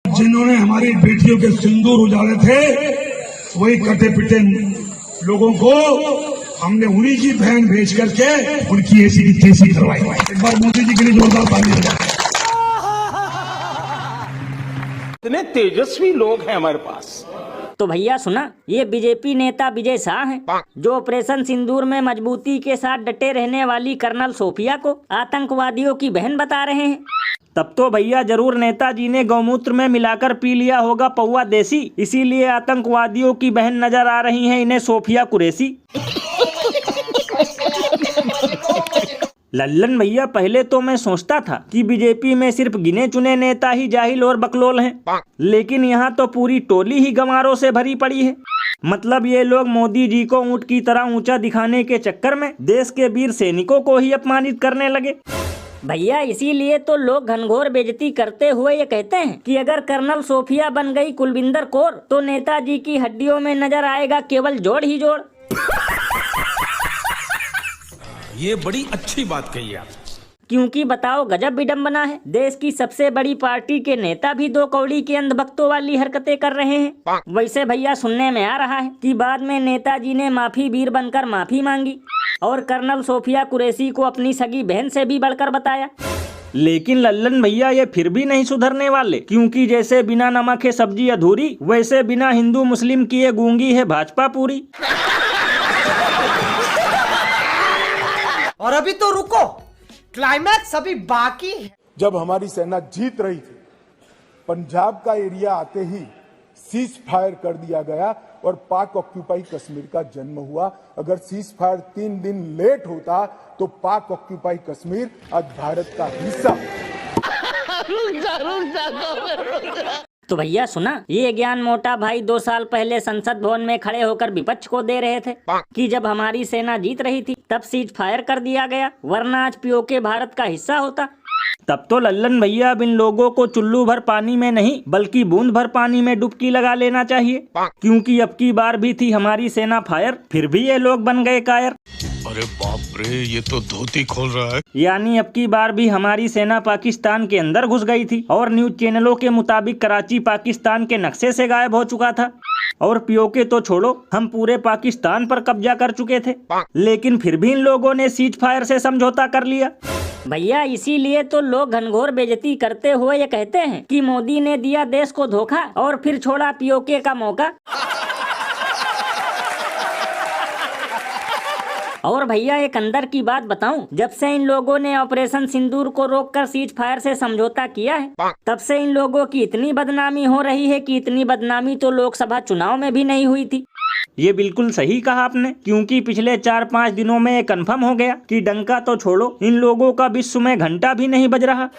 जिन्होंने हमारी बेटियों के सिंदूर उजाड़े थे, वही कटे पिटे लोगों को हमने उन्हीं की बहन भेज करके उनकी ऐसी की तैसी करवाई। एक बार मोदी जी के लिए जोरदार ताली बजाएं। इतने तेजस्वी लोग हैं हमारे पास। तो भैया सुना, ये बीजेपी नेता विजय शाह हैं, जो ऑपरेशन सिंदूर में मजबूती के साथ डटे रहने वाली कर्नल सोफिया को आतंकवादियों की बहन बता रहे हैं। तब तो भैया जरूर नेताजी ने गौमूत्र में मिलाकर पी लिया होगा पौवा देसी, इसीलिए आतंकवादियों की बहन नजर आ रही हैं इन्हें सोफिया कुरैशी। लल्लन भैया, पहले तो मैं सोचता था कि बीजेपी में सिर्फ गिने चुने नेता ही जाहिल और बकलोल हैं, लेकिन यहाँ तो पूरी टोली ही गंवारों से भरी पड़ी है। मतलब ये लोग मोदी जी को ऊंट की तरह ऊंचा दिखाने के चक्कर में देश के वीर सैनिकों को ही अपमानित करने लगे। भैया इसीलिए तो लोग घनघोर बेइज्जती करते हुए ये कहते हैं कि अगर कर्नल सोफिया बन गई कुलविंदर कौर तो नेताजी की हड्डियों में नजर आएगा केवल जोड़ ही जोड़। ये बड़ी अच्छी बात कही आप। क्योंकि बताओ गजब विडंबना है, देश की सबसे बड़ी पार्टी के नेता भी दो कौड़ी के अंधभक्तों वाली हरकतें कर रहे हैं। वैसे भैया सुनने में आ रहा है कि बाद में नेताजी ने माफी वीर बनकर माफी मांगी और कर्नल सोफिया कुरैशी को अपनी सगी बहन से भी बढ़कर बताया। लेकिन लल्लन भैया ये फिर भी नहीं सुधरने वाले, क्योंकि जैसे बिना नमक है सब्जी अधूरी, वैसे बिना हिंदू मुस्लिम किए गूंगी है भाजपा पूरी। और अभी तो रुको, क्लाइमैक्स अभी बाकी है। जब हमारी सेना जीत रही थी, पंजाब का एरिया आते ही सीज फायर कर दिया गया और पाक ऑक्यूपाई कश्मीर का जन्म हुआ। अगर सीज फायर 3 दिन लेट होता तो पाक ऑक्यूपाई कश्मीर आज भारत का हिस्सा। तो भैया सुना, ये ज्ञान मोटा भाई 2 साल पहले संसद भवन में खड़े होकर विपक्ष को दे रहे थे कि जब हमारी सेना जीत रही थी तब सीज फायर कर दिया गया, वरना आज पीओके भारत का हिस्सा होता। तब तो लल्लन भैया अब इन लोगों को चुल्लू भर पानी में नहीं बल्कि बूंद भर पानी में डुबकी लगा लेना चाहिए, क्योंकि अब की बार भी थी हमारी सेना फायर, फिर भी ये लोग बन गए कायर। अरे बाप रे, ये तो धोती खोल रहा है। यानी अब की बार भी हमारी सेना पाकिस्तान के अंदर घुस गई थी और न्यूज चैनलों के मुताबिक कराची पाकिस्तान के नक्शे से गायब हो चुका था और पीओके तो छोड़ो, हम पूरे पाकिस्तान पर कब्जा कर चुके थे, लेकिन फिर भी इन लोगों ने सीज फायर से समझौता कर लिया। भैया इसीलिए तो लोग घनघोर बेइज्जती करते हुए ये कहते हैं कि मोदी ने दिया देश को धोखा और फिर छोड़ा पीओके का मौका। और भैया एक अंदर की बात बताऊं, जब से इन लोगों ने ऑपरेशन सिंदूर को रोककर सीज फायर से समझौता किया है, तब से इन लोगों की इतनी बदनामी हो रही है कि इतनी बदनामी तो लोकसभा चुनाव में भी नहीं हुई थी। ये बिल्कुल सही कहा आपने, क्योंकि पिछले 4-5 दिनों में ये कंफर्म हो गया कि डंका तो छोड़ो, इन लोगों का विश्व में घंटा भी नहीं बज रहा।